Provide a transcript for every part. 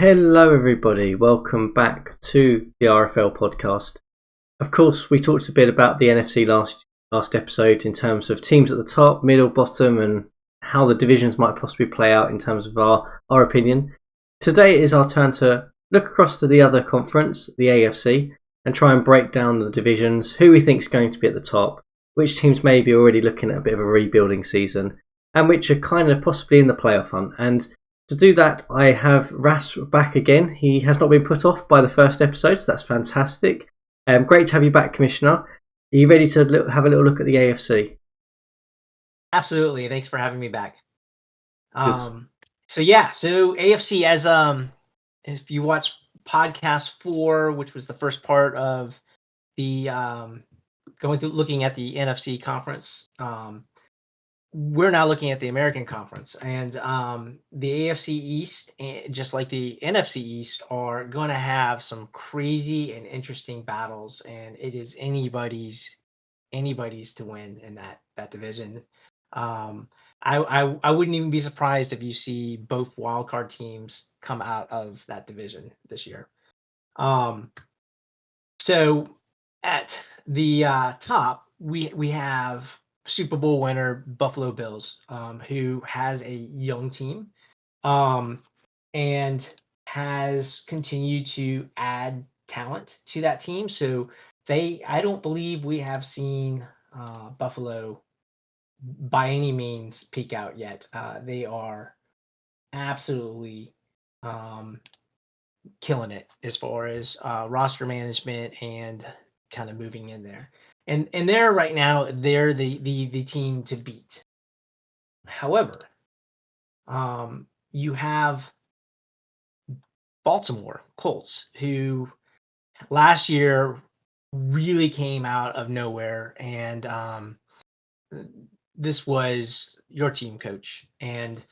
Hello, everybody. Welcome back to the RFL podcast. Of course, we talked a bit about the NFC last episode in terms of teams at the top, middle, bottom, and how the divisions might possibly play out in terms of our opinion. Today is our turn to look across to the other conference, the AFC, and try and break down the divisions, who we think is going to be at the top, which teams may be already looking at a bit of a rebuilding season, and which are kind of possibly in the playoff hunt. And to do that, I have Rasp back again. He has not been put off by the first episode, so that's fantastic. Great to have you back, Commissioner. Are you ready to have a little look at the AFC? Absolutely. Thanks for having me back. So AFC, as if you watch podcast 4, which was the first part of the looking at the NFC conference, we're now looking at the American Conference, and the AFC East, just like the NFC East, are going to have some crazy and interesting battles, and it is anybody's to win in that division. I wouldn't even be surprised if you see both wildcard teams come out of that division this year. So at the top, we have Super Bowl winner Buffalo Bills, who has a young team, and has continued to add talent to that team. So I don't believe we have seen Buffalo by any means peak out yet. They are absolutely killing it as far as roster management and kind of moving in there. And they're right now, they're the team to beat. However, you have Baltimore Colts, who last year really came out of nowhere, and this was your team, Coach, and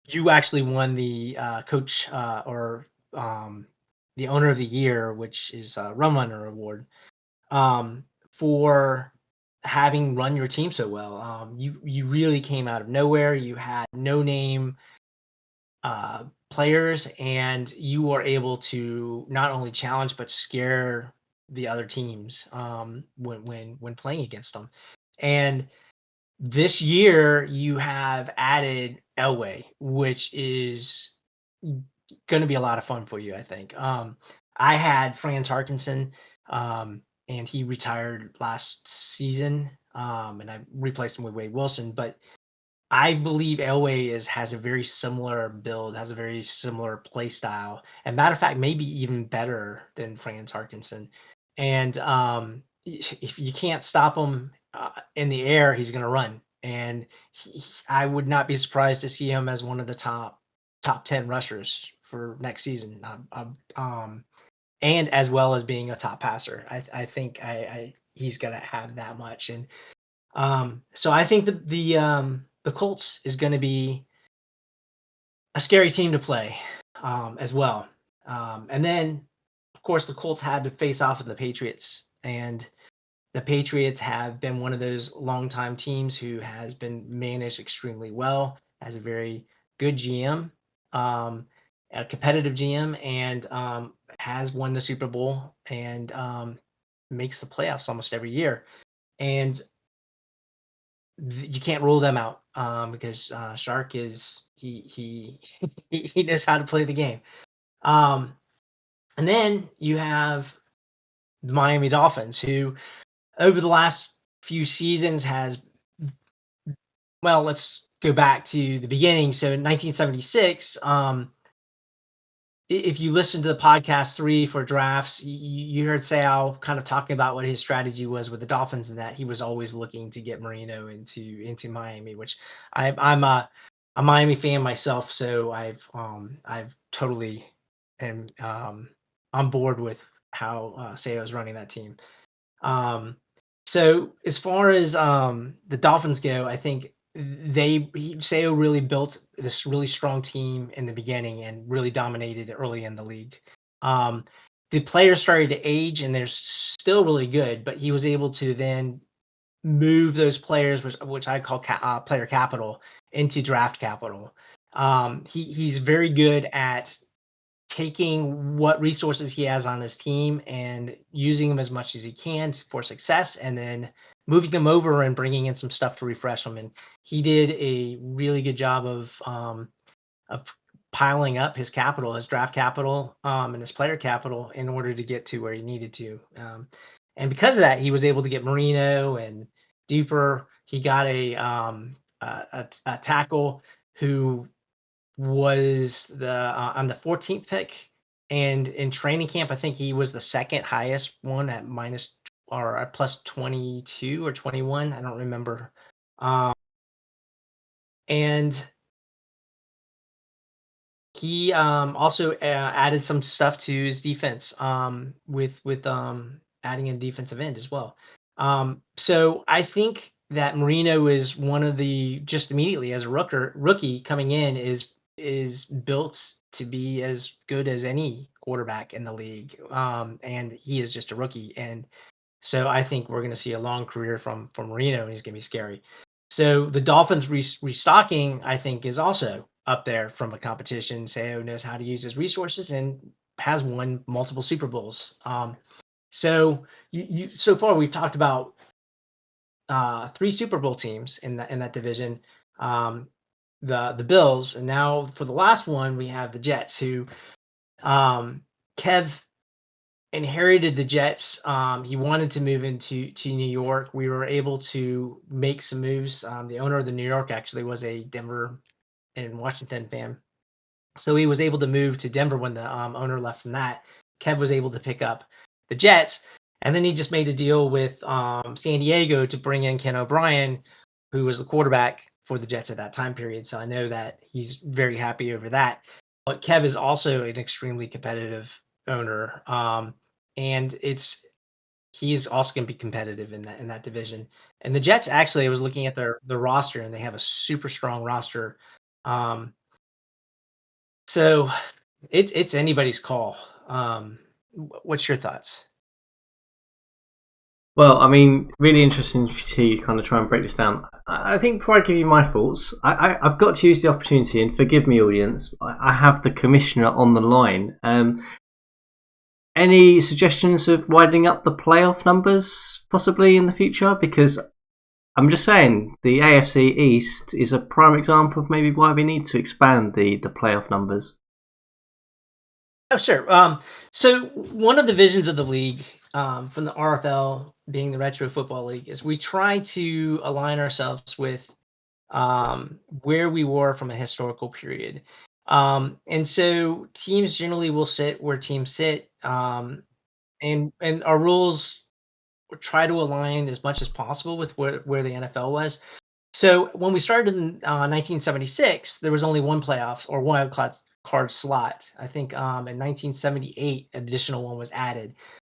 you actually won the coach or the owner of the year, which is Run Runner Award, for having run your team so well. You really came out of nowhere. You had no name players, and you were able to not only challenge but scare the other teams when playing against them. And this year you have added Elway, which is going to be a lot of fun for you, I think. I had Franz Harkinson, and he retired last season, and I replaced him with Wade Wilson. But I believe Elway has a very similar build, has a very similar play style, and matter of fact, maybe even better than Franz Harkinson. And if you can't stop him in the air, he's going to run. And I would not be surprised to see him as one of the top 10 rushers for next season. And as well as being a top passer, I think he's going to have that much. And so I think that the Colts is going to be a scary team to play as well. And then, of course, the Colts had to face off with the Patriots, and the Patriots have been one of those longtime teams who has been managed extremely well, has a very good GM, a competitive GM, and has won the Super Bowl and makes the playoffs almost every year. And you can't rule them out because Shark is he knows how to play the game. And then you have the Miami Dolphins, who over the last few seasons let's go back to the beginning. So in 1976, if you listen to the podcast 3 for drafts, you heard Sal kind of talking about what his strategy was with the Dolphins, and that he was always looking to get Marino into Miami, which I'm a Miami fan myself, so I've totally am on board with how Sal is running that team. So as far as the Dolphins go, I think Seo really built this really strong team in the beginning and really dominated early in the league. The players started to age, and they're still really good, but he was able to then move those players, which I call player capital, into draft capital. He's very good at taking what resources he has on his team and using them as much as he can for success, and then moving them over and bringing in some stuff to refresh them. And he did a really good job of piling up his capital, his draft capital, and his player capital in order to get to where he needed to. And because of that, he was able to get Marino and Duper. He got a tackle who was on the 14th pick, and in training camp, I think he was the second highest one at minus or at plus 22 or 21. I don't remember. And he also added some stuff to his defense with adding a defensive end as well. So I think that Marino is one of the, just immediately as a rookie coming in, is built to be as good as any quarterback in the league. And he is just a rookie, and so I think we're going to see a long career from Marino, and he's going to be scary. So the Dolphins restocking, I think, is also up there from a competition. Seo knows how to use his resources and has won multiple Super Bowls. So so far we've talked about 3 Super Bowl teams in that division. The Bills, and now for the last one we have the Jets, who Kev inherited the Jets. He wanted to move into New York. We were able to make some moves. The owner of the New York actually was a Denver and Washington fan, so he was able to move to Denver when the owner left from that. Kev was able to pick up the Jets, and then he just made a deal with San Diego to bring in Ken O'Brien, who was the quarterback for the Jets at that time period. So I know that he's very happy over that. But Kev is also an extremely competitive owner, and he's also going to be competitive in that division. And the Jets, actually, I was looking at their roster, and they have a super strong roster. Um, so it's anybody's call. What's your thoughts? Well, I mean, really interesting to see you kind of try and break this down. I think before I give you my thoughts, I've got to use the opportunity, and forgive me, audience, I have the commissioner on the line. Any suggestions of widening up the playoff numbers possibly in the future? Because I'm just saying the AFC East is a prime example of maybe why we need to expand the playoff numbers. Oh, sure. So one of the visions of the league, from the RFL being the Retro Football League, is we try to align ourselves with where we were from a historical period. And so teams generally will sit where teams sit, and our rules try to align as much as possible with where the NFL was. So when we started in 1976, there was only one playoff or one card slot. I think in 1978, additional one was added.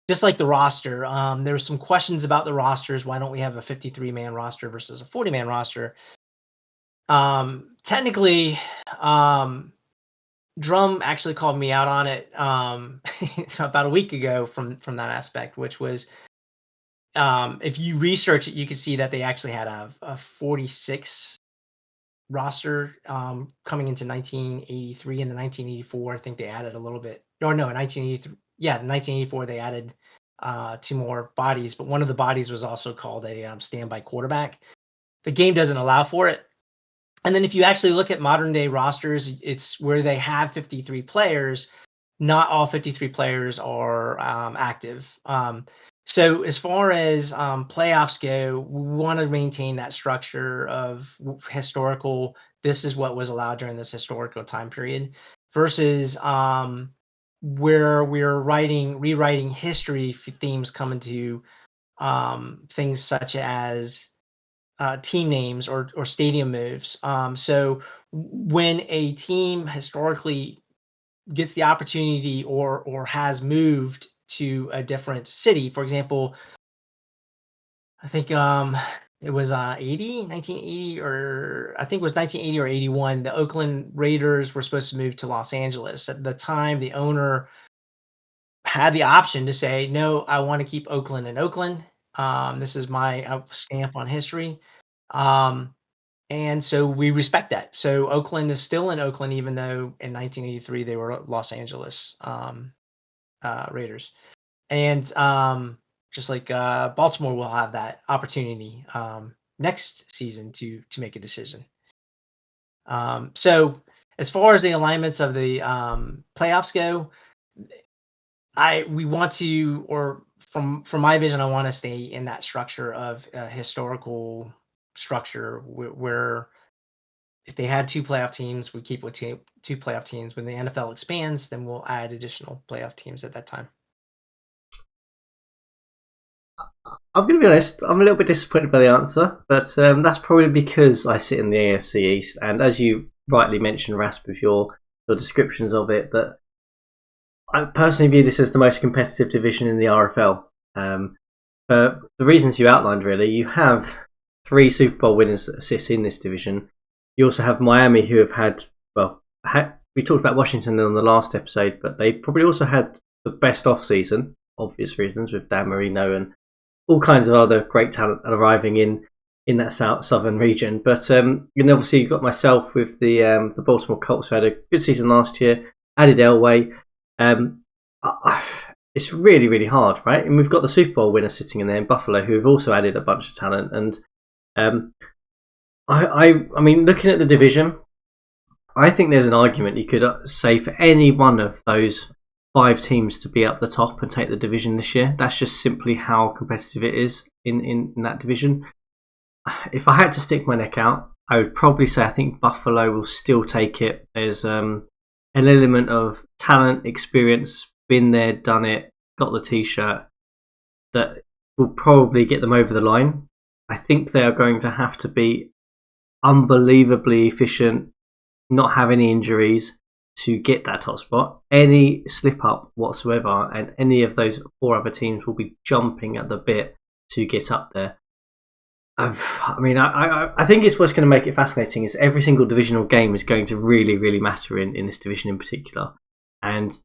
Just like the roster, there were some questions about the rosters. Why don't we have a 53-man roster versus a 40-man roster? Technically, Drum actually called me out on it about a week ago from that aspect, which was, if you research it, you could see that they actually had a 46 roster coming into 1983. And the 1984, I think they added a little bit. Or no, in 1983, yeah, in 1984 they added 2 more bodies, but one of the bodies was also called a standby quarterback. The game doesn't allow for it. And then if you actually look at modern day rosters, it's where they have 53 players. Not all 53 players are active. So as far as playoffs go, we want to maintain that structure of historical. This is what was allowed during this historical time period, versus where we're rewriting history themes coming to things such as team names or stadium moves. So when a team historically gets the opportunity or has moved to a different city, for example, I think it was 1980, or I think it was 1980 or 81. The Oakland Raiders were supposed to move to Los Angeles. At the time, the owner had the option to say, no, I want to keep Oakland in Oakland. This is my stamp on history. Um, And so we respect that. So Oakland is still in Oakland, even though in 1983 they were Los Angeles Raiders. And just like Baltimore will have that opportunity next season to make a decision. So as far as the alignments of the playoffs go, we want to, or from my vision, I want to stay in that structure of historical structure where if they had two playoff teams, we keep with two playoff teams. When the NFL expands, then we'll add additional playoff teams at that time. I'm going to be honest, I'm a little bit disappointed by the answer, but that's probably because I sit in the AFC East, and as you rightly mentioned, Rasp, with your descriptions of it, that I personally view this as the most competitive division in the RFL. For the reasons you outlined, really, you have 3 Super Bowl winners that sit in this division. You also have Miami, who have had, we talked about Washington on the last episode, but they probably also had the best off-season, obvious reasons, with Dan Marino and all kinds of other great talent arriving in that southern region. But obviously you've got myself with the Baltimore Colts, who had a good season last year, added Elway. It's really, really hard, right? And we've got the Super Bowl winner sitting in there in Buffalo, who have also added a bunch of talent. And I mean, looking at the division, I think there's an argument you could say for any one of those 5 teams to be up the top and take the division this year. That's just simply how competitive it is in that division. If I had to stick my neck out, I would probably say I think Buffalo will still take it. There's an element of talent, experience, been there, done it, got the t-shirt, that will probably get them over the line. I think they are going to have to be unbelievably efficient, not have any injuries to get that top spot. Any slip up whatsoever, and any of those 4 other teams will be jumping at the bit to get up there. I think it's what's going to make it fascinating is every single divisional game is going to really, really matter in this division in particular. And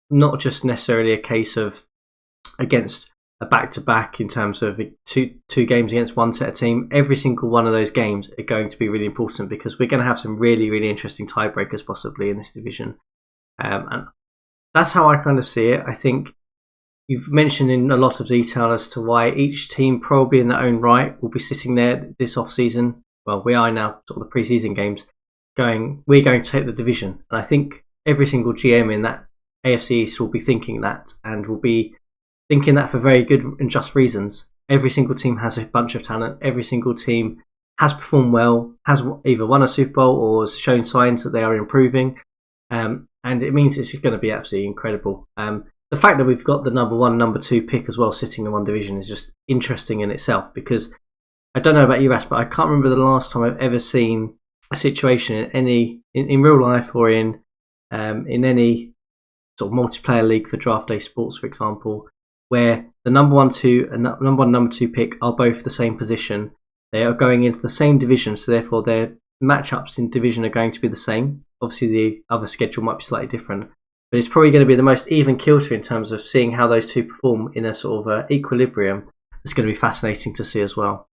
not just necessarily a case of against a back-to-back in terms of two games against one set of team. Every single one of those games are going to be really important because we're going to have some really, really interesting tiebreakers possibly in this division. And that's how I kind of see it. I think you've mentioned in a lot of detail as to why each team probably in their own right will be sitting there this off-season. Well, we are now sort of the pre-season games we're going to take the division. And I think every single GM in that AFC East will be thinking that, and will be thinking that for very good and just reasons. Every single team has a bunch of talent. Every single team has performed well, has either won a Super Bowl or has shown signs that they are improving. And it means it's going to be absolutely incredible. The fact that we've got the number 1, number 2 pick as well sitting in one division is just interesting in itself, because I don't know about you, Ras, but I can't remember the last time I've ever seen a situation in real life or in any sort of multiplayer league for draft day sports, for example, where the number 1, 2 and number 2 pick are both the same position. They are going into the same division, so therefore their matchups in division are going to be the same. Obviously, the other schedule might be slightly different, but it's probably going to be the most even kilter in terms of seeing how those two perform in a sort of equilibrium. It's going to be fascinating to see as well.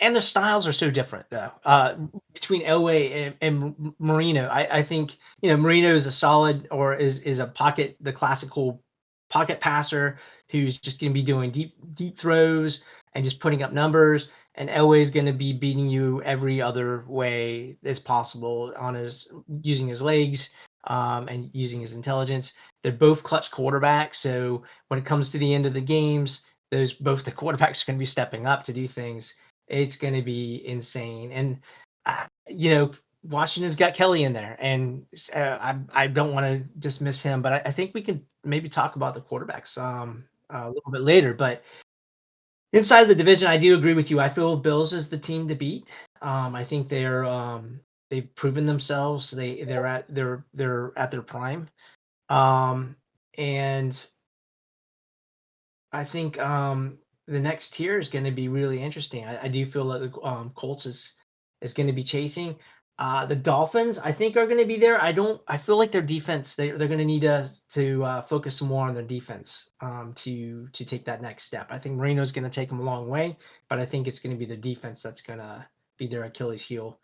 And their styles are so different, though. Between Elway and Marino, I think Marino is a solid, or is the classical pocket passer who's just going to be doing deep throws and just putting up numbers. And Elway is going to be beating you every other way as possible using his legs and using his intelligence. They're both clutch quarterbacks, so when it comes to the end of the games, both the quarterbacks are going to be stepping up to do things. It's going to be insane. And, Washington's got Kelly in there, and I don't want to dismiss him, but I think we can maybe talk about the quarterbacks a little bit later. But inside of the division, I do agree with you. I feel Bills is the team to beat. I think they've proven themselves. They're at their prime. And I think the next tier is going to be really interesting. I do feel that the Colts is going to be chasing. The Dolphins, I think, are going to be there. I feel like their defense. They're going to need to focus some more on their defense to take that next step. I think Marino's going to take them a long way, but I think it's going to be the defense that's going to be their Achilles heel.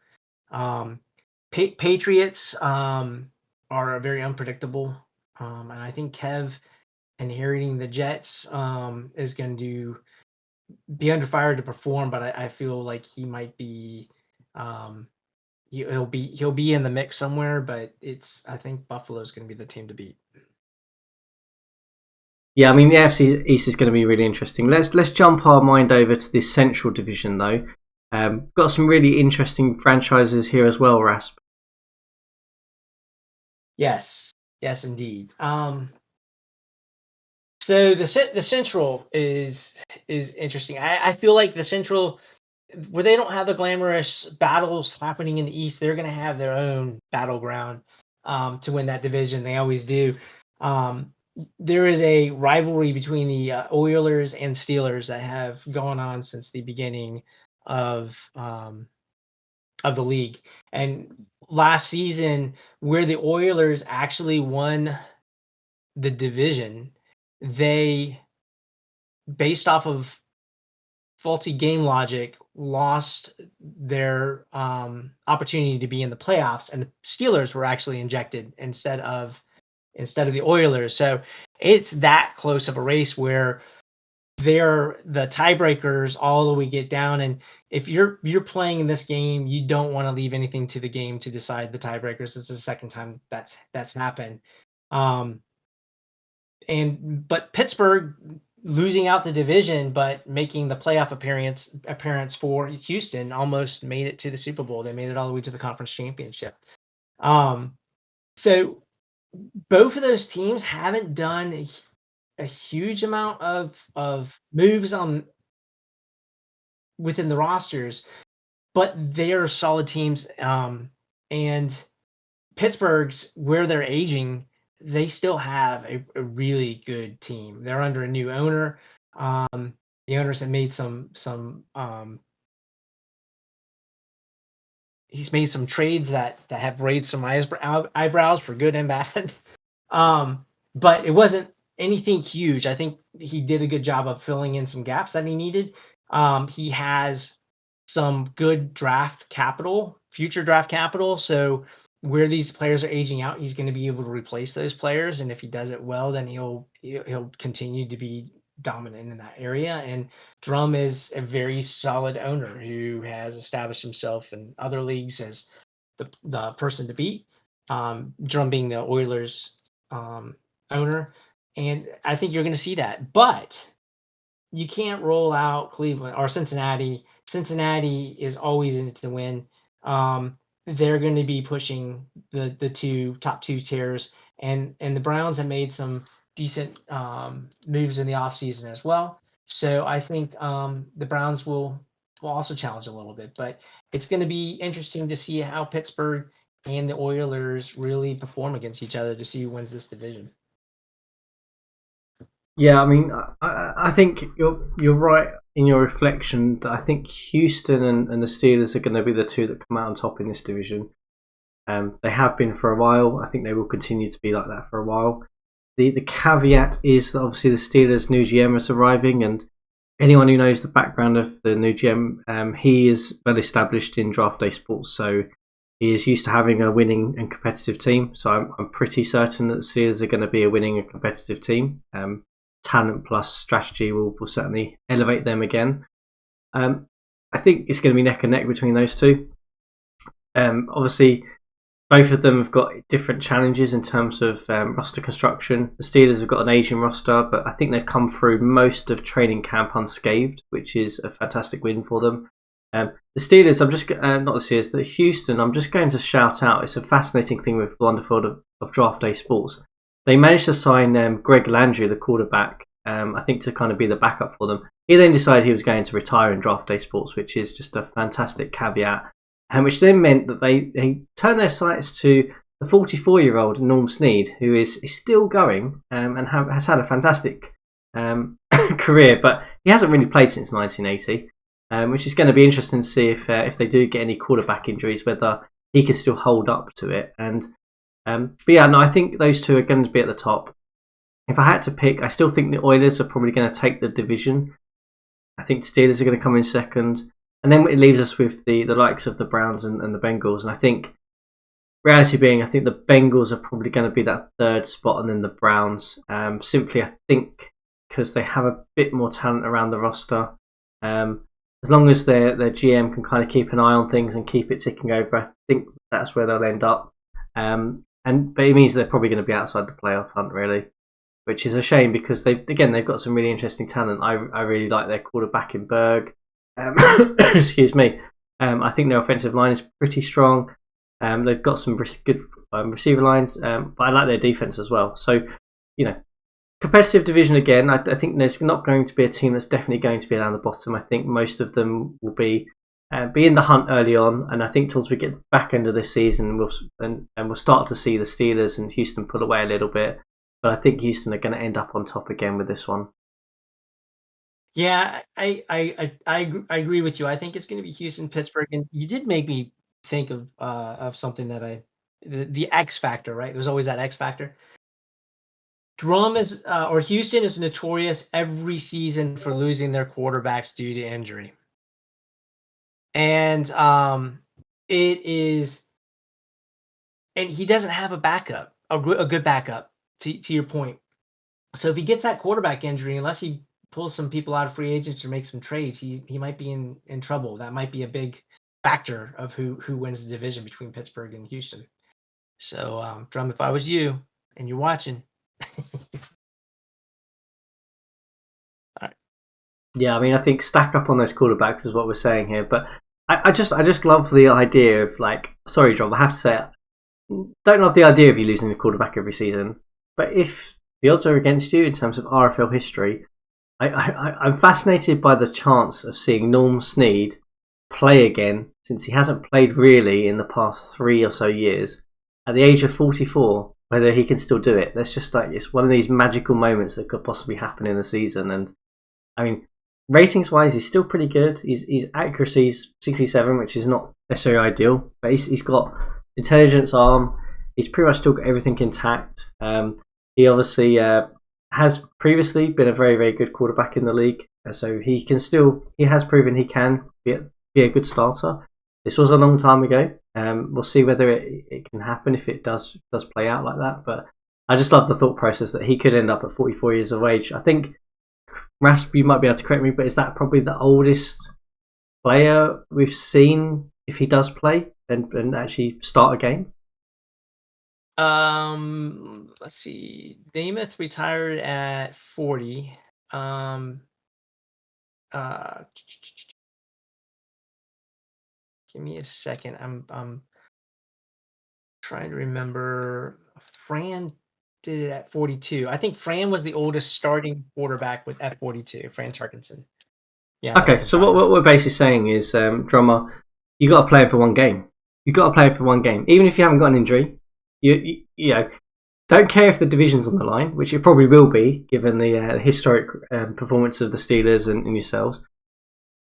Patriots are very unpredictable, and I think Kev inheriting the Jets is going to be under fire to perform, but I feel like he might be. He'll be in the mix somewhere, but I think Buffalo's going to be the team to beat. Yeah, I mean the AFC East is going to be really interesting. Let's jump our mind over to this Central Division though. Got some really interesting franchises here as well, Rasp. Yes, indeed. So the Central is interesting. I feel like the Central, where they don't have the glamorous battles happening in the East, they're going to have their own battleground to win that division. They always do. There is a rivalry between the Oilers and Steelers that have gone on since the beginning of the league. And last season, where the Oilers actually won the division, they, based off of faulty game logic, lost their opportunity to be in the playoffs, and the Steelers were actually injected instead of the Oilers. So it's that close of a race where they're the tiebreakers all the way get down. And if you're playing in this game, you don't want to leave anything to the game to decide the tiebreakers. This is the second time that's happened. But Pittsburgh losing out the division, but making the playoff appearance for Houston, almost made it to the Super Bowl. They made it all the way to the conference championship. So both of those teams haven't done a huge amount of moves within the rosters, but they're solid teams. And Pittsburgh's, where they're aging, they still have a really good team. They're under a new owner. The owners have made some he's made some trades that have raised some eyebrows for good and bad. But it wasn't anything huge. I think he did a good job of filling in some gaps that he needed. He has some good future draft capital. So where these players are aging out, he's going to be able to replace those players. And if he does it well, then he'll continue to be dominant in that area. And Drum is a very solid owner who has established himself in other leagues as the person to beat. Drum being the Oilers owner, and I think you're going to see that. But you can't roll out Cleveland or Cincinnati. Cincinnati is always in it to win. They're going to be pushing the top two tiers, and the Browns have made some decent moves in the offseason as well. So I think the Browns will also challenge a little bit, but it's going to be interesting to see how Pittsburgh and the Oilers really perform against each other to see who wins this division. Yeah, I mean, I think you're right in your reflection that I think Houston and the Steelers are going to be the two that come out on top in this division. They have been for a while. I think they will continue to be like that for a while. The caveat is that obviously the Steelers' new GM is arriving, and anyone who knows the background of the new GM, he is well established in draft day sports, so he is used to having a winning and competitive team. So I'm pretty certain that the Steelers are going to be a winning and competitive team. Talent plus strategy will certainly elevate them again. I think it's going to be neck and neck between those two. Obviously, both of them have got different challenges in terms of roster construction. The Steelers have got an aging roster, but I think they've come through most of training camp unscathed, which is a fantastic win for them. The Steelers, the Houston, I'm just going to shout out. It's a fascinating thing with the wonderful world of draft day sports. They managed to sign Greg Landry, the quarterback, I think to kind of be the backup for them. He then decided he was going to retire in draft day sports, which is just a fantastic caveat, which then meant that they turned their sights to the 44-year-old Norm Snead, who is still going and has had a fantastic career, but he hasn't really played since 1980, which is going to be interesting to see if they do get any quarterback injuries, whether he can still hold up to it. And but yeah, no, I think those two are going to be at the top. If I had to pick, I still think the Oilers are probably going to take the division. I think Steelers are going to come in second. And then it leaves us with the likes of the Browns and the Bengals. And I think, reality being, I think the Bengals are probably going to be that third spot and then the Browns. Simply, I think, because they have a bit more talent around the roster. As long as their GM can kind of keep an eye on things and keep it ticking over, I think that's where they'll end up. But it means they're probably going to be outside the playoff hunt, really, which is a shame because they've got some really interesting talent. I really like their quarterback in Berg. Excuse me. I think their offensive line is pretty strong. They've got some good receiver lines, but I like their defense as well. So, competitive division again. I think there's not going to be a team that's definitely going to be down the bottom. I think most of them will be in the hunt early on, and I think towards we get back into this season, we'll start to see the Steelers and Houston pull away a little bit. But I think Houston are going to end up on top again with this one. Yeah, I agree with you. I think it's going to be Houston, Pittsburgh, and you did make me think of something that the X factor, right? There's always that X factor. Houston is notorious every season for losing their quarterbacks due to injury. And it is, and he doesn't have a backup, a good backup to your point. So if he gets that quarterback injury, unless he pulls some people out of free agents or makes some trades, he might be in trouble. That might be a big factor of who wins the division between Pittsburgh and Houston. So, Drum, if I was you and you're watching. All right. Yeah, I mean, I think stack up on those quarterbacks is what we're saying here. But I just love the idea of, like, sorry, Drum, I have to say, don't love the idea of you losing the quarterback every season. But if the odds are against you in terms of RFL history, I'm fascinated by the chance of seeing Norm Snead play again, since he hasn't played really in the past 3 or so years, at the age of 44, whether he can still do it. That's just like, it's one of these magical moments that could possibly happen in the season. And I mean, ratings wise, he's still pretty good. His accuracy's 67, which is not necessarily ideal, but he's got intelligence, arm. He's pretty much still got everything intact. He obviously has previously been a very, very good quarterback in the league, so he has proven he can be a good starter. This was a long time ago. We'll see whether it can happen if it does play out like that. But I just love the thought process that he could end up at 44 years of age. I think, Rasp, you might be able to correct me, but is that probably the oldest player we've seen if he does play and actually start a game? Let's see. Namath retired at 40. Give me a second. I'm trying to remember. Fran did it at 42. I think Fran was the oldest starting quarterback with at 42. Fran Tarkenson. Yeah. Okay, so what we're basically saying is, Drummer, you got to play him for one game. You got to play him for one game, even if you haven't got an injury. You don't care if the division's on the line, which it probably will be, given the historic performance of the Steelers and yourselves.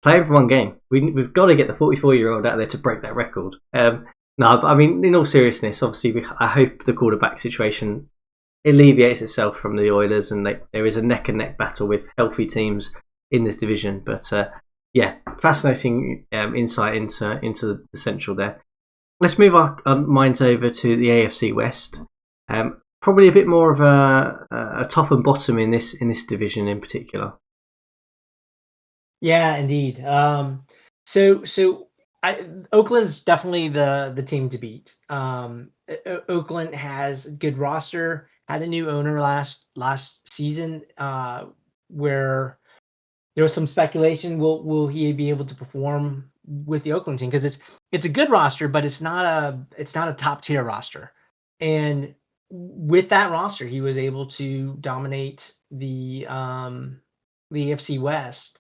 Play him for one game. We've got to get the 44-year-old out there to break that record. No, but I mean, in all seriousness, obviously, I hope the quarterback situation alleviates itself from the Oilers, and there is a neck-and-neck battle with healthy teams in this division. But yeah, fascinating insight into the Central there. Let's move our minds over to the AFC West. Probably a bit more of a top and bottom in this division in particular. Yeah, indeed. Oakland's definitely the team to beat. Oakland has a good roster. Had a new owner last season, where there was some speculation. Will he be able to perform with the Oakland team? Because it's a good roster, but it's not a top tier roster. And with that roster, he was able to dominate the AFC West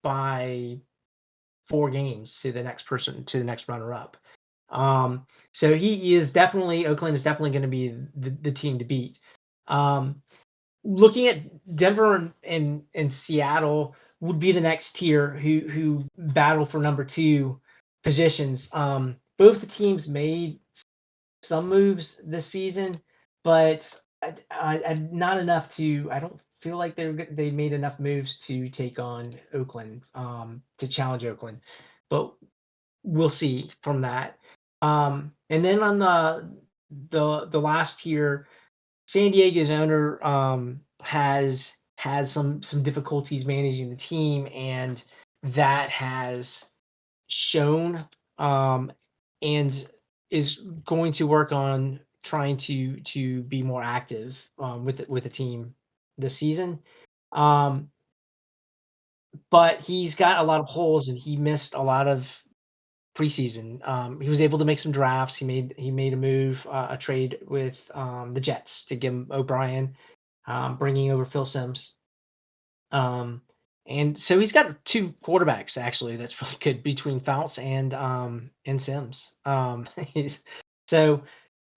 by 4 games to the next runner up. So Oakland is definitely going to be the team to beat. Looking at Denver and Seattle would be the next tier who battle for number 2 positions. But both the teams made some moves this season, but not enough to. I don't feel like they made enough moves to take on Oakland, to challenge Oakland, but we'll see from that. And then on the last tier, San Diego's owner has had some difficulties managing the team, and that has shown, and is going to work on trying to be more active with the team this season. Um, but he's got a lot of holes, and he missed a lot of preseason. He was able to make some drafts. He made a move, a trade with the Jets to give him O'Brien, bringing over Phil Simms. Um, and so he's got two quarterbacks actually that's really good between Fouts and Sims. He's so,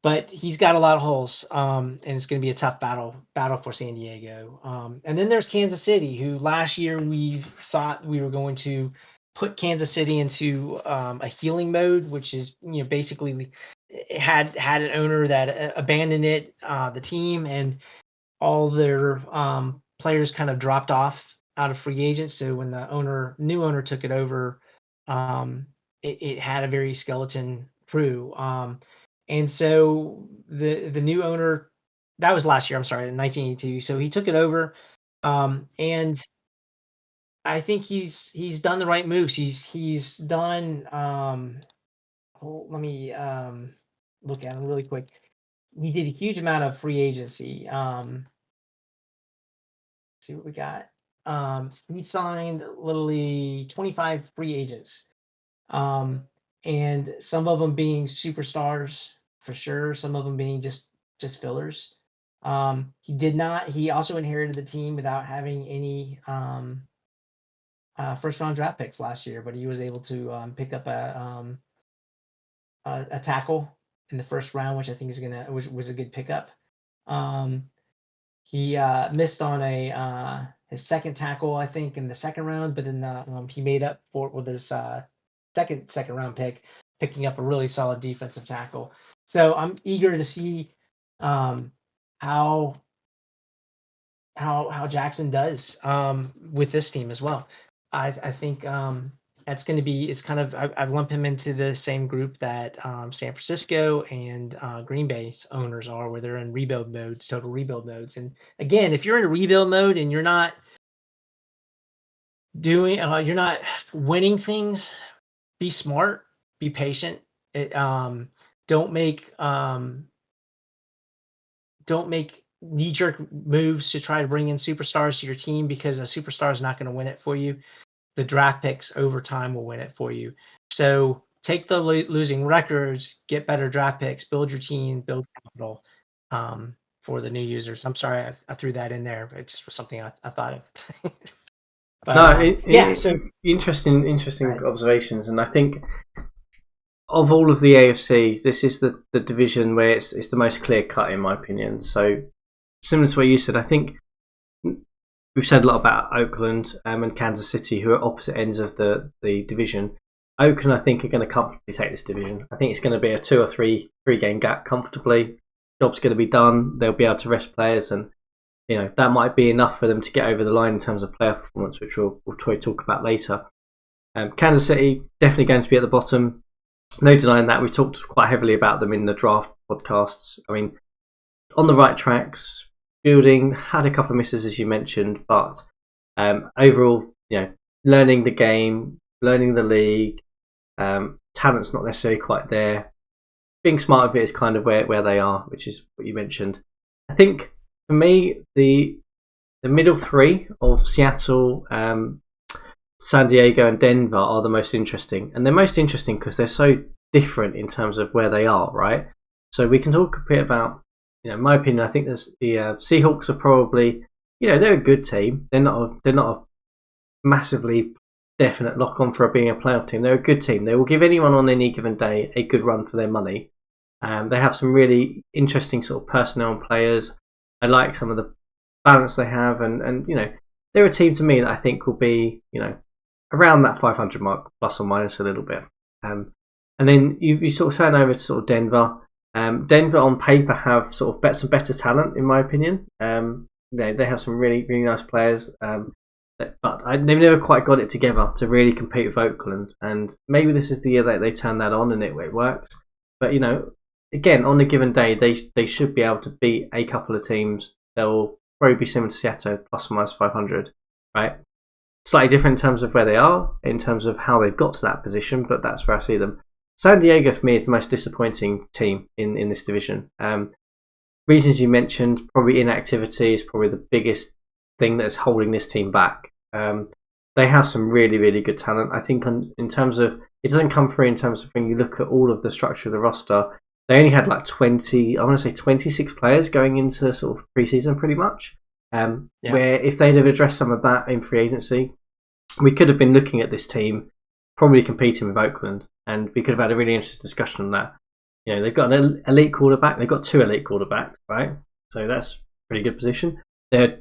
but he's got a lot of holes, and it's going to be a tough battle for San Diego. And then there's Kansas City, who last year we thought we were going to put Kansas City into a healing mode, which is basically it had an owner that abandoned the team, and all their players kind of dropped off out of free agents. So when the new owner took it over, it had a very skeleton crew. And so the new owner, that was last year, I'm sorry, in 1982. So he took it over, and I think he's done the right moves. He's done. Let me look at him really quick. He did a huge amount of free agency. See what we got. He signed literally 25 free agents, um, and some of them being superstars for sure. Some of them being just fillers. He did not. He also inherited the team without having any first round draft picks last year, but he was able to pick up a tackle in the first round, which I think was a good pickup. He missed on his second tackle, I think, in the second round, but then he made up for it with his second round pick, picking up a really solid defensive tackle. So I'm eager to see how Jackson does with this team as well. I think that's going to be. It's kind of I've lumped him into the same group that San Francisco and Green Bay's owners are, where they're in rebuild modes, total rebuild modes. And again, if you're in a rebuild mode and you're not you're not winning things, be smart, be patient. Don't make knee-jerk moves to try to bring in superstars to your team, because a superstar is not going to win it for you. The draft picks over time will win it for you. So take the losing records, get better draft picks, build your team, build capital for the new users. I'm sorry I threw that in there, but it just was something I thought of. But, no, so interesting right. Observations, and I think of all of the AFC, this is the division where it's the most clear cut, in my opinion. So similar to what you said, I think we've said a lot about Oakland and Kansas City, who are opposite ends of the division. Oakland, I think, are going to comfortably take this division. I think it's going to be a 2 or 3 game gap comfortably. Job's going to be done. They'll be able to rest players, and that might be enough for them to get over the line in terms of playoff performance, which we'll talk about later. Kansas City definitely going to be at the bottom. No denying that. We've talked quite heavily about them in the draft podcasts. I mean, on the right tracks, building, had a couple of misses as you mentioned, but overall, learning the game, learning the league, talent's not necessarily quite there. Being smart of it is kind of where they are, which is what you mentioned. I think for me, the middle three of Seattle, San Diego and Denver are the most interesting. And they're most interesting because they're so different in terms of where they are, right? So we can talk a bit about, in my opinion, I think the Seahawks are probably, they're a good team. They're not a massively definite lock on for being a playoff team. They're a good team. They will give anyone on any given day a good run for their money. They have some really interesting sort of personnel and players. I like some of the balance they have, and they're a team to me that I think will be, around that 500 mark, plus or minus a little bit. And then you sort of turn over to sort of Denver. Denver on paper have sort of some better talent, in my opinion. They have some really, really nice players, but they've never quite got it together to really compete with Oakland. And maybe this is the year that they turn that on and it works. But again, on a given day, they should be able to beat a couple of teams. They'll probably be similar to Seattle, plus or minus 500, right? Slightly different in terms of where they are, in terms of how they've got to that position, but that's where I see them. San Diego, for me, is the most disappointing team in this division. Reasons you mentioned, probably inactivity is probably the biggest thing that's holding this team back. They have some really, really good talent. I think in terms of, it doesn't come through in terms of when you look at all of the structure of the roster. They only had like 26 players going into sort of preseason pretty much. Where if they'd have addressed some of that in free agency, we could have been looking at this team probably competing with Oakland, and we could have had a really interesting discussion on that. They've got an elite quarterback. They've got 2 elite quarterbacks, right? So that's a pretty good position. Their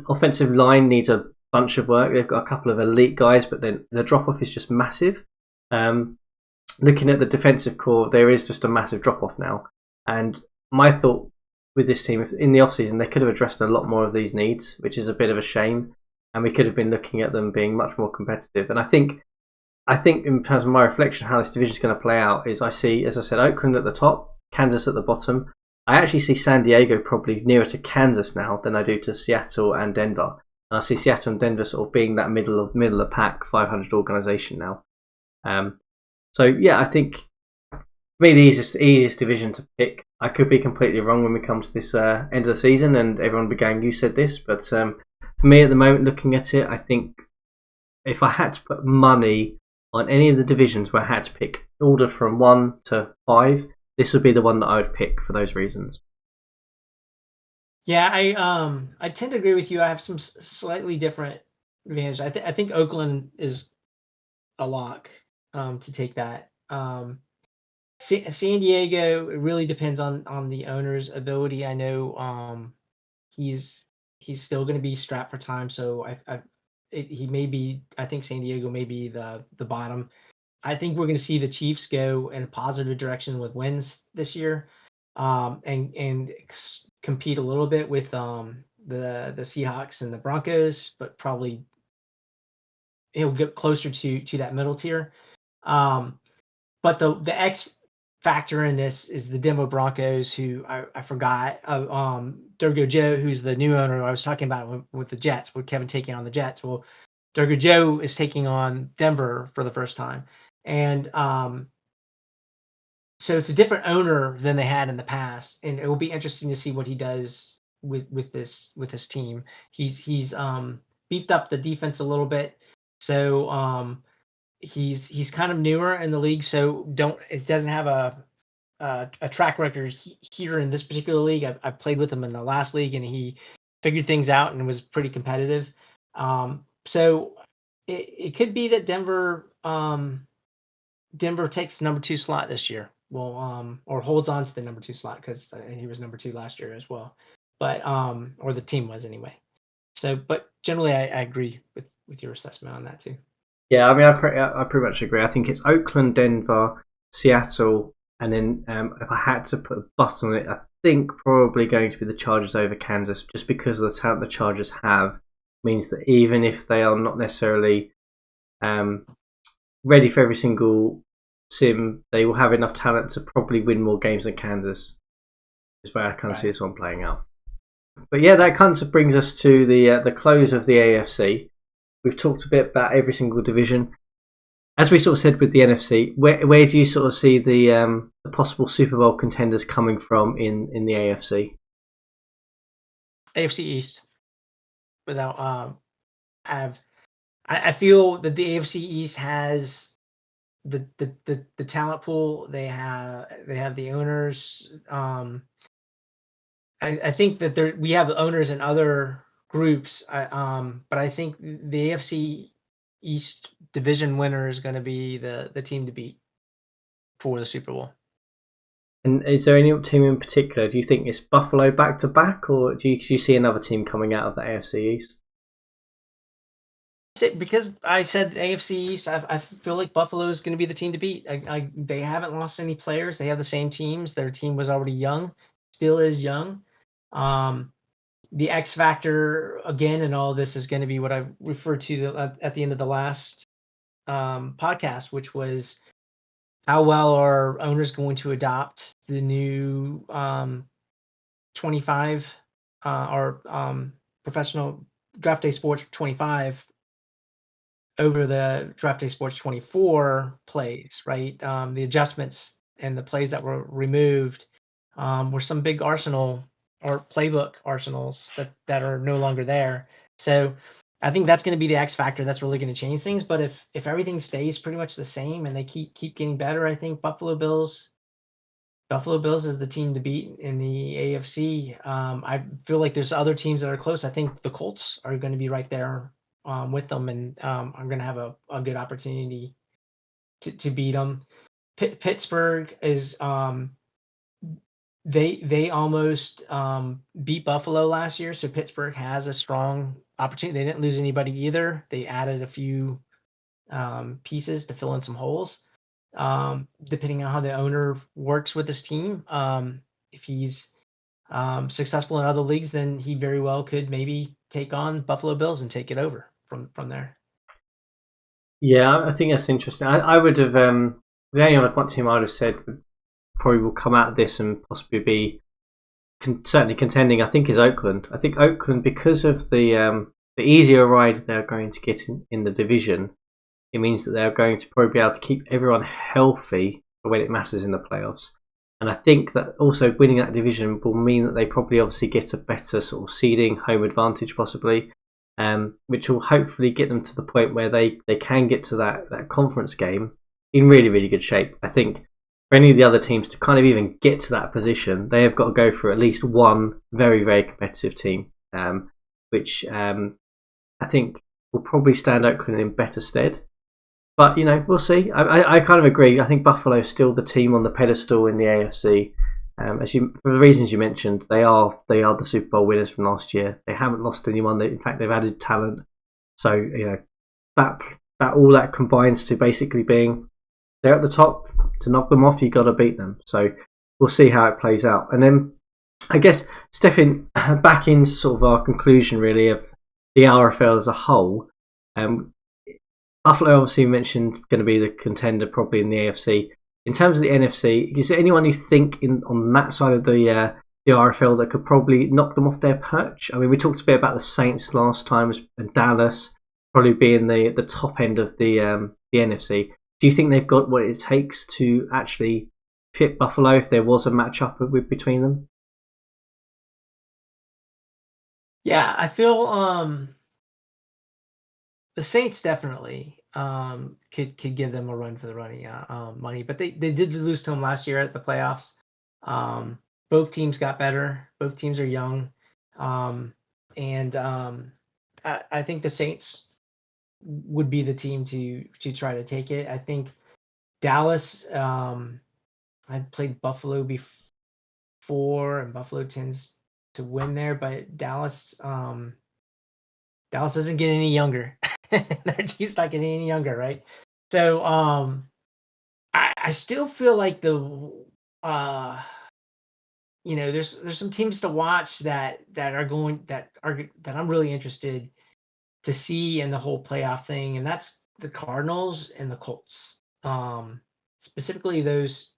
offensive line needs a bunch of work. They've got a couple of elite guys, but then the drop-off is just massive. Looking at the defensive core, there is just a massive drop-off now. And my thought with this team, in the offseason, they could have addressed a lot more of these needs, which is a bit of a shame. And we could have been looking at them being much more competitive. And I think in terms of my reflection, how this division is going to play out is I see, as I said, Oakland at the top, Kansas at the bottom. I actually see San Diego probably nearer to Kansas now than I do to Seattle and Denver. And I see Seattle and Denver sort of being that middle of the pack 500 organization now. So yeah, I think for me the easiest division to pick. I could be completely wrong when we come to this end of the season, and everyone will be going, "You said this," but for me at the moment, looking at it, I think if I had to put money on any of the divisions where I had to pick order from 1 to 5, this would be the one that I would pick for those reasons. Yeah, I tend to agree with you. I have some slightly different advantages. I think Oakland is a lock to take that. San Diego, it really depends on the owner's ability. I know he's still going to be strapped for time, so he may be. I think San Diego may be the bottom. I think we're going to see the Chiefs go in a positive direction with wins this year, and compete a little bit with the Seahawks and the Broncos, but probably he'll get closer to that middle tier. But the X factor in this is the Denver Broncos, who I forgot. Durgo Joe, who's the new owner I was talking about with the Jets, with Kevin taking on the Jets. Well, Durgo Joe is taking on Denver for the first time, and so it's a different owner than they had in the past, and it will be interesting to see what he does with this team. He's beefed up the defense a little bit, so he's kind of newer in the league, so it doesn't have a track record here in this particular league. I played with him in the last league, and he figured things out and was pretty competitive. So it could be that Denver takes the number 2 slot this year. Well, or holds on to the number 2 slot, because he was number 2 last year as well. But or the team was anyway. So, but generally, I agree with your assessment on that too. Yeah, I mean, I pretty much agree. I think it's Oakland, Denver, Seattle, and then if I had to put a button on it, I think probably going to be the Chargers over Kansas, just because of the talent the Chargers have, means that even if they are not necessarily ready for every single sim, they will have enough talent to probably win more games than Kansas. Is where I kind of see this one playing out. But yeah, that kind of brings us to the close of the AFC. We've talked a bit about every single division. As we sort of said with the NFC, where do you sort of see the possible Super Bowl contenders coming from in the AFC? AFC East. Without I feel that the AFC East has the talent pool. They have the owners. I think that we have owners in other groups. But I think the AFC East division winner is going to be the team to beat for the Super Bowl. And is there any team in particular? Do you think it's Buffalo back to back, or do you see another team coming out of the AFC East? Because I said AFC East, I feel like Buffalo is going to be the team to beat. They haven't lost any players. They have the same teams. Their team was already young, still is young. The X factor again, and all this is going to be what I referred to at the end of the last podcast, which was how well are owners going to adopt the new 25 or professional draft day sports 25 over the draft day sports 24 plays, right? The adjustments and the plays that were removed were some big arsenal or playbook arsenals that are no longer there. So I think that's going to be the X factor that's really going to change things. But if everything stays pretty much the same and they keep getting better, I think Buffalo Bills is the team to beat in the AFC. I feel like there's other teams that are close. I think the Colts are going to be right there with them, and are going to have a good opportunity to beat them. Pittsburgh is they almost beat Buffalo last year, so Pittsburgh has a strong opportunity. They didn't lose anybody either. They added a few pieces to fill in some holes. Depending on how the owner works with his team, if he's successful in other leagues, then he very well could maybe take on Buffalo Bills and take it over from there. Yeah, I think that's interesting. I would have the only other one team I would have said probably will come out of this and possibly be certainly contending, I think, is Oakland. I think Oakland, because of the easier ride they're going to get in the division, it means that they're going to probably be able to keep everyone healthy for when it matters in the playoffs. And I think that also winning that division will mean that they probably obviously get a better sort of seeding, home advantage possibly, which will hopefully get them to the point where they can get to that conference game in really, really good shape. I think for any of the other teams to kind of even get to that position, they have got to go for at least one very, very competitive team, which I think will probably stand Oakland in better stead. But, we'll see. I kind of agree. I think Buffalo is still the team on the pedestal in the AFC. For the reasons you mentioned, they are the Super Bowl winners from last year. They haven't lost anyone. In fact, they've added talent. So, that all that combines to basically being they're at the top. To knock them off, you've got to beat them. So we'll see how it plays out. And then, I guess, stepping back into sort of our conclusion, really, of the RFL as a whole, Buffalo obviously mentioned going to be the contender probably in the AFC. In terms of the NFC, is there anyone you think on that side of the RFL that could probably knock them off their perch? I mean, we talked a bit about the Saints last time and Dallas probably being the top end of the NFC. Do you think they've got what it takes to actually pit Buffalo if there was a matchup between them? Yeah, I feel the Saints definitely could give them a run for the money, but they did lose to them last year at the playoffs. Both teams got better. Both teams are young, and I think the Saints would be the team to try to take it. I think Dallas. I played Buffalo before, and Buffalo tends to win there, but Dallas doesn't get any younger. Their team's not getting any younger, right? So I still feel like there's some teams to watch that I'm really interested to see in the whole playoff thing, and that's the Cardinals and the Colts. Specifically those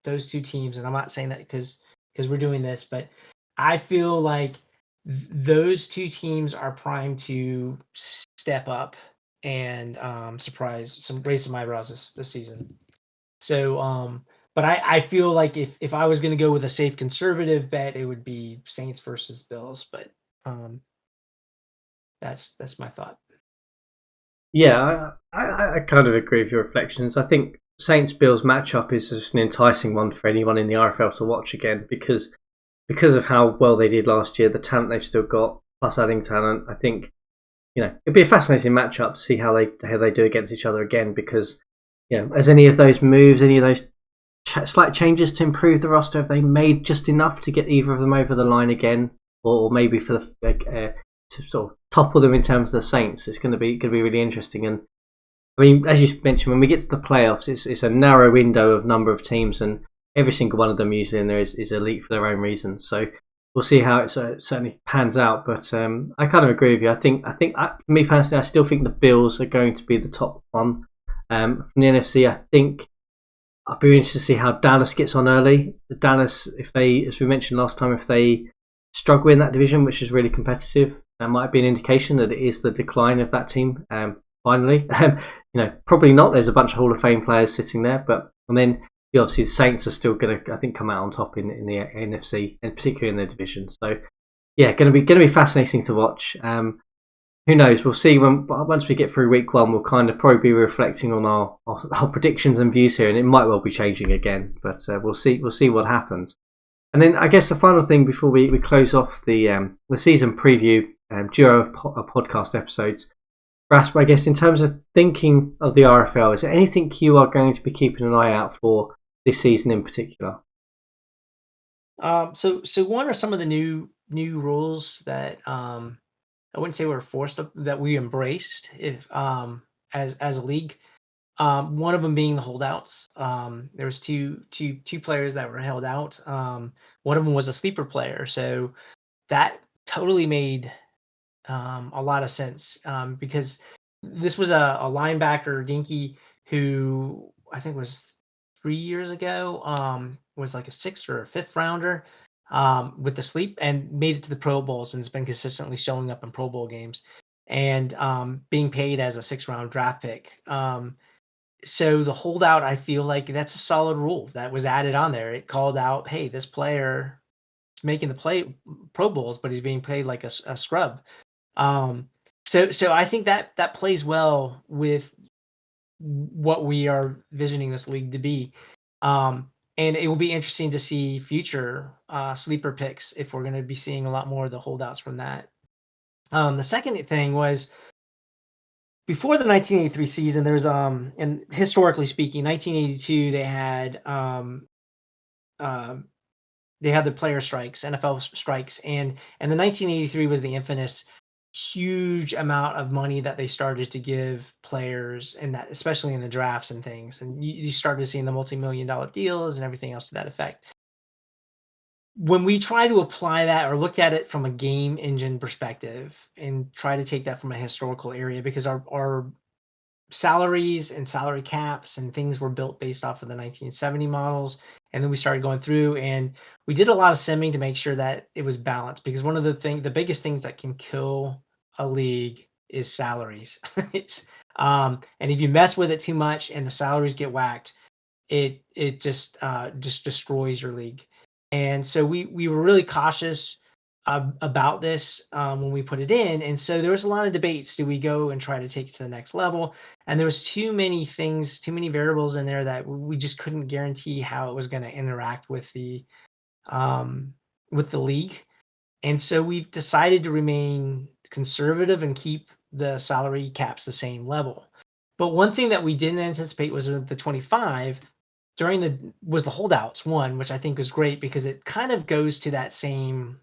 two teams, and I'm not saying that because we're doing this, but I feel like those two teams are primed to step up and raise some eyebrows this season. So, but I feel like if I was going to go with a safe conservative bet, it would be Saints versus Bills. But that's my thought. Yeah, I kind of agree with your reflections. I think Saints-Bills matchup is just an enticing one for anyone in the RFL to watch again because of how well they did last year, the talent they've still got, plus adding talent. I think it'd be a fascinating matchup to see how they do against each other again. Because as any of those moves, any of those slight changes to improve the roster, have they made just enough to get either of them over the line again, or maybe for the to sort of topple them in terms of the Saints. It's going to be really interesting. And I mean, as you mentioned, when we get to the playoffs, it's a narrow window of number of teams, and every single one of them usually in there is elite for their own reasons. So we'll see how it certainly pans out. But I kind of agree with you. I think for me personally, I still think the Bills are going to be the top one. From the NFC, I think I'll be interested to see how Dallas gets on early. Dallas, if they, as we mentioned last time, if they struggle in that division, which is really competitive, that might be an indication that it is the decline of that team. Finally, probably not. There's a bunch of Hall of Fame players sitting there, but and then obviously the Saints are still going to, I think, come out on top in the NFC and particularly in their division. So yeah, going to be fascinating to watch. Who knows? We'll see once we get through week one. We'll kind of probably be reflecting on our predictions and views here, and it might well be changing again. But we'll see what happens. And then I guess the final thing before we close off the season preview duo of podcast episodes. Rasp, I guess in terms of thinking of the RFL, is there anything you are going to be keeping an eye out for this season in particular? So one are some of the new rules that I wouldn't say we're forced that we embraced as a league. One of them being the holdouts. There was two players that were held out. One of them was a sleeper player, so that totally made a lot of sense because this was a linebacker, Dinky, who I think was 3 years ago was like a sixth or a fifth rounder with the sleep and made it to the Pro Bowls and has been consistently showing up in Pro Bowl games and being paid as a 6th-round draft pick. So the holdout, I feel like that's a solid rule that was added on there. It called out, hey, this player is making the Pro Bowls, but he's being paid like a scrub. So I think that plays well with what we are visioning this league to be. And it will be interesting to see future sleeper picks if we're going to be seeing a lot more of the holdouts from that. The second thing was before the 1983 season, there's and historically speaking, 1982 they had the player strikes, NFL strikes, and the 1983 was the infamous huge amount of money that they started to give players, and that especially in the drafts and things, and you started seeing the multi-million-dollar deals and everything else to that effect. When we try to apply that or look at it from a game engine perspective and try to take that from a historical area, because our salaries and salary caps and things were built based off of the 1970 models, and then we started going through and we did a lot of simming to make sure that it was balanced, because one of the biggest things that can kill a league is salaries. And if you mess with it too much and the salaries get whacked, it just destroys your league. And so we were really cautious about this when we put it in, and so there was a lot of debates. Do we go and try to take it to the next level? And there was too many variables in there that we just couldn't guarantee how it was going to interact with the league. And so we've decided to remain conservative and keep the salary caps the same level. But one thing that we didn't anticipate was the 25 was the holdouts one, which I think was great because it kind of goes to that same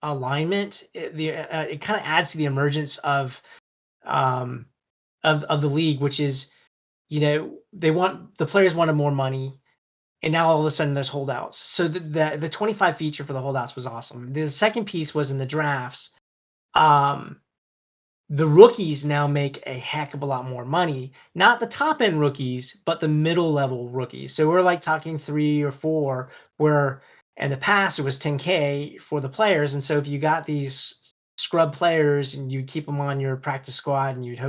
alignment. It kind of adds to the emergence of the league, which is, the players wanted more money, and now all of a sudden there's holdouts. So the 25 feature for the holdouts was awesome. The second piece was in the drafts. The rookies now make a heck of a lot more money. Not the top end rookies, but the middle level rookies. So we're like talking 3 or 4, where in the past it was 10K for the players. And so if you got these scrub players and you'd keep them on your practice squad and you'd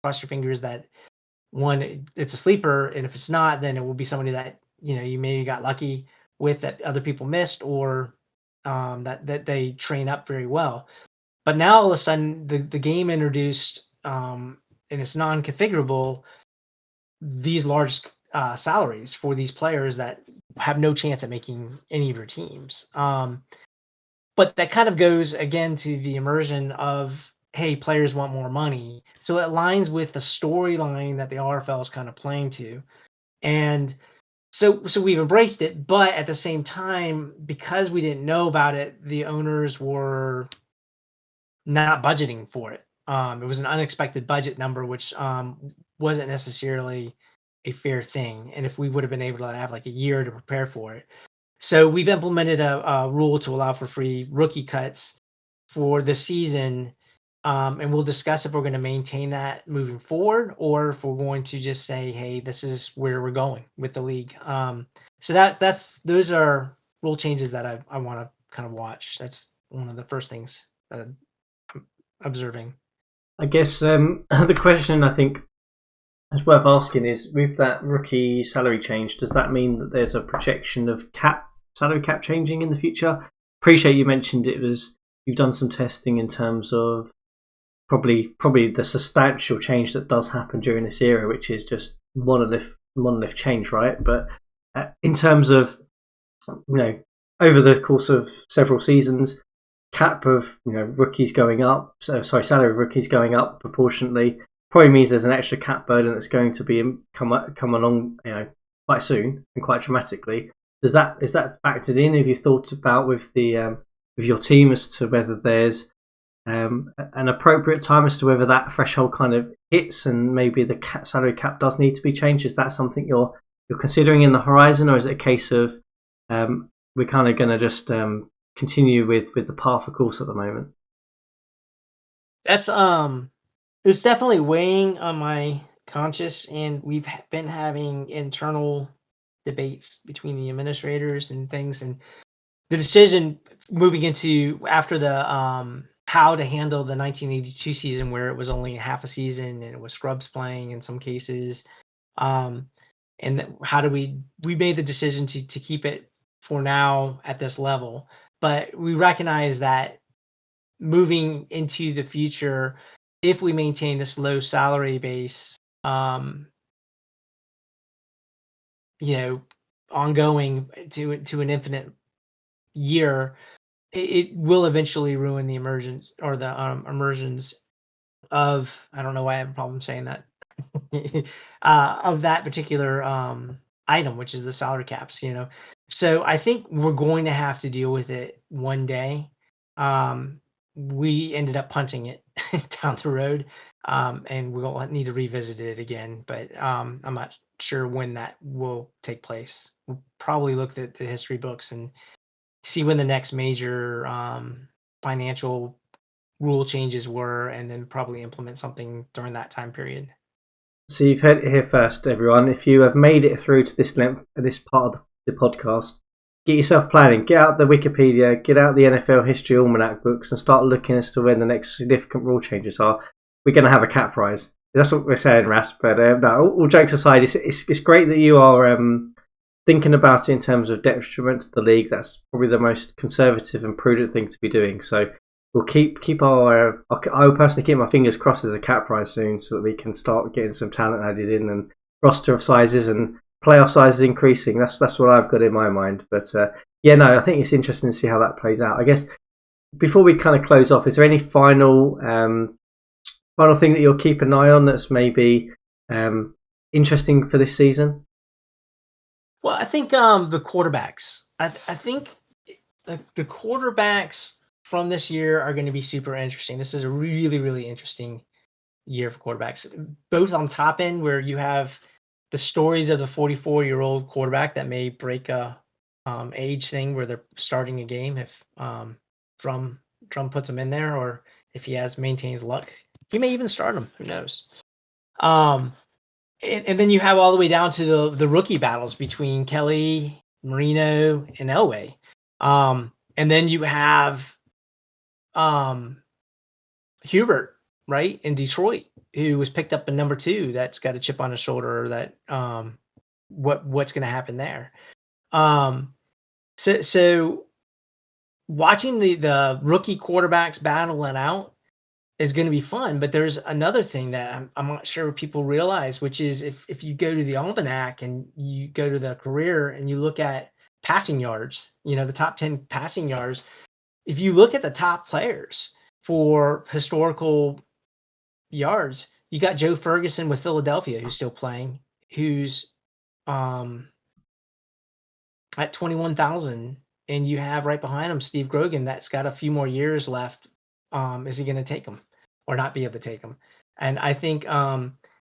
cross your fingers that one, it's a sleeper. And if it's not, then it will be somebody that, you maybe got lucky with that other people missed, or that they train up very well. But now all of a sudden the game introduced, and it's non-configurable, these large salaries for these players that have no chance at making any of your teams. But that kind of goes again to the immersion of, hey, players want more money. So it aligns with the storyline that the RFL is kind of playing to. And so we've embraced it, but at the same time, because we didn't know about it, the owners were not budgeting for it. It was an unexpected budget number, which wasn't necessarily a fair thing. And if we would have been able to have like a year to prepare for it. So we've implemented a rule to allow for free rookie cuts for the season. And we'll discuss if we're going to maintain that moving forward or if we're going to just say, hey, this is where we're going with the league. So those are rule changes that I want to kind of watch. That's one of the first things that I'm observing. I guess the question I think is worth asking is, with that rookie salary change, does that mean that there's a projection of salary cap changing in the future? Appreciate you mentioned you've done some testing in terms of probably the substantial change that does happen during this era, which is just monolith change, right? But in terms of over the course of several seasons, cap of rookies going up, salary of rookies going up proportionately probably means there's an extra cap burden that's going to be come along quite soon and quite dramatically. Is that factored in? Have you thought about with your team as to whether there's an appropriate time as to whether that threshold kind of hits and maybe the salary cap does need to be changed? Is that something you're considering in the horizon, or is it a case of we're kind of going to just continue with the path of course at the moment? That's it's definitely weighing on my conscience, and we've been having internal debates between the administrators and things, and the decision moving into after the how to handle the 1982 season where it was only half a season and it was scrubs playing in some cases, and how do we made the decision to keep it for now at this level, but we recognize that moving into the future, if we maintain this low salary base, ongoing to an infinite year, it will eventually ruin the emergence or the immersions of, I don't know why I have a problem saying that, of that particular item, which is the salary caps. So I think we're going to have to deal with it one day. We ended up punting it down the road, and we'll need to revisit it again, but I'm not sure when that will take place. We'll probably look at the history books and see when the next major financial rule changes were, and then probably implement something during that time period. So you've heard it here first, everyone. If you have made it through to this part of the podcast, get yourself planning. Get out the Wikipedia, get out the NFL History Almanac books, and start looking as to when the next significant rule changes are. We're going to have a cap rise. That's what we're saying, Rasp. But no, all jokes aside, it's great that you are thinking about it in terms of detriment to the league. That's probably the most conservative and prudent thing to be doing. So we'll keep our. I will personally keep my fingers crossed as a cap rise soon, so that we can start getting some talent added in and roster of sizes and playoff sizes increasing. That's what I've got in my mind. But I think it's interesting to see how that plays out. I guess before we kind of close off, is there any final thing that you'll keep an eye on that's maybe interesting for this season? Well, I think the quarterbacks. I think the quarterbacks from this year are going to be super interesting. This is a really, really interesting year for quarterbacks, both on top end where you have the stories of the 44-year-old quarterback that may break a age thing where they're starting a game if Drum puts him in there, or if he maintains luck, he may even start him. Who knows? And then you have all the way down to the rookie battles between Kelly, Marino, and Elway. And then you have Hubert, right, in Detroit, who was picked up in number 2. That's got a chip on his shoulder. That what's going to happen there? So watching the rookie quarterbacks battle it out is going to be fun. But there's another thing that I'm not sure people realize, which is if you go to the almanac and you go to the career and you look at passing yards, the top 10 passing yards, if you look at the top players for historical yards, you got Joe Ferguson with Philadelphia, who's still playing, who's at 21,000, and you have right behind him Steve Grogan, that's got a few more years left is he going to take them or not be able to take them? And I think, and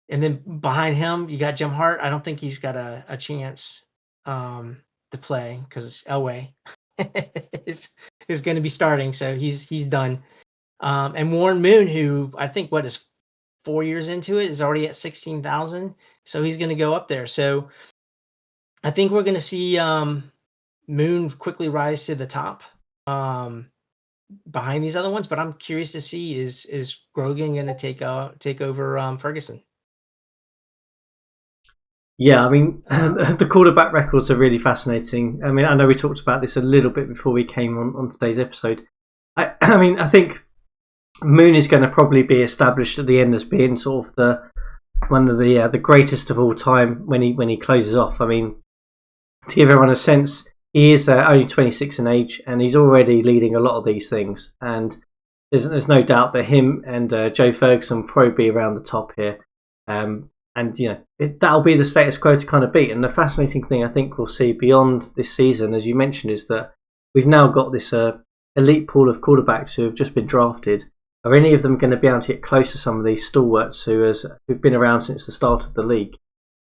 then behind him, you got Jim Hart. I don't think he's got a chance to play because Elway is going to be starting, so he's done. And Warren Moon, who I think is 4 years into it, is already at 16,000, so he's going to go up there. So I think we're going to see Moon quickly rise to the top behind these other ones. But I'm curious to see is Grogan going to take over Ferguson? Yeah, I mean, the quarterback records are really fascinating. I mean, I know we talked about this a little bit before we came on today's episode. I mean, I think Moon is going to probably be established at the end as being sort of one of the greatest of all time when he closes off. I mean, to give everyone a sense, he is only 26 in age, and he's already leading a lot of these things. And there's no doubt that him and Joe Ferguson will probably be around the top here. And that'll be the status quo to kind of beat. And the fascinating thing I think we'll see beyond this season, as you mentioned, is that we've now got this elite pool of quarterbacks who have just been drafted. Are any of them going to be able to get close to some of these stalwarts who've been around since the start of the league?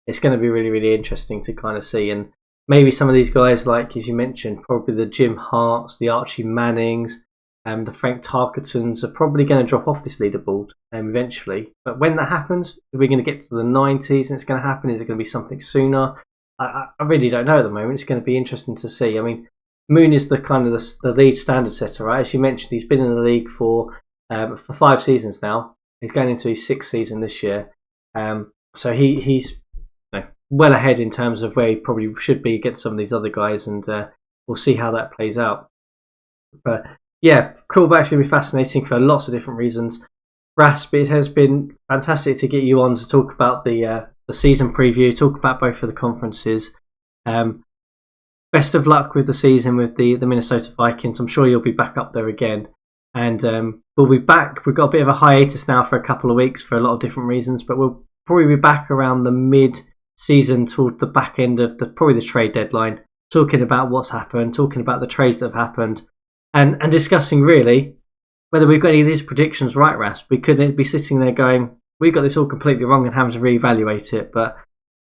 It's going to be really, really interesting to kind of see. And maybe some of these guys, like as you mentioned, probably the Jim Harts, the Archie Mannings, the Frank Tarketons are probably going to drop off this leaderboard eventually. But when that happens, are we going to get to the 90s and it's going to happen? Is it going to be something sooner? I really don't know at the moment. It's going to be interesting to see. I mean, Moon is the kind of the lead standard setter, right? As you mentioned, he's been in the league for 5 seasons now. He's going into his 6th season this year. So he's well ahead in terms of where he probably should be against some of these other guys, and we'll see how that plays out. But yeah, quarterback's going to be fascinating for lots of different reasons. Rasp, it has been fantastic to get you on to talk about the season preview, talk about both of the conferences. Best of luck with the season with the Minnesota Vikings. I'm sure you'll be back up there again. And we'll be back. We've got a bit of a hiatus now for a couple of weeks for a lot of different reasons, but we'll probably be back around the mid-season toward the back end of probably the trade deadline, talking about what's happened, talking about the trades that have happened, and discussing really whether we've got any of these predictions right, Rasp. We could be sitting there going, we've got this all completely wrong and having to reevaluate it. But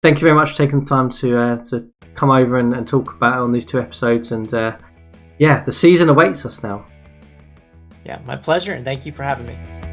thank you very much for taking the time to come over and talk about it on these 2 episodes. And the season awaits us now. Yeah, my pleasure, and thank you for having me.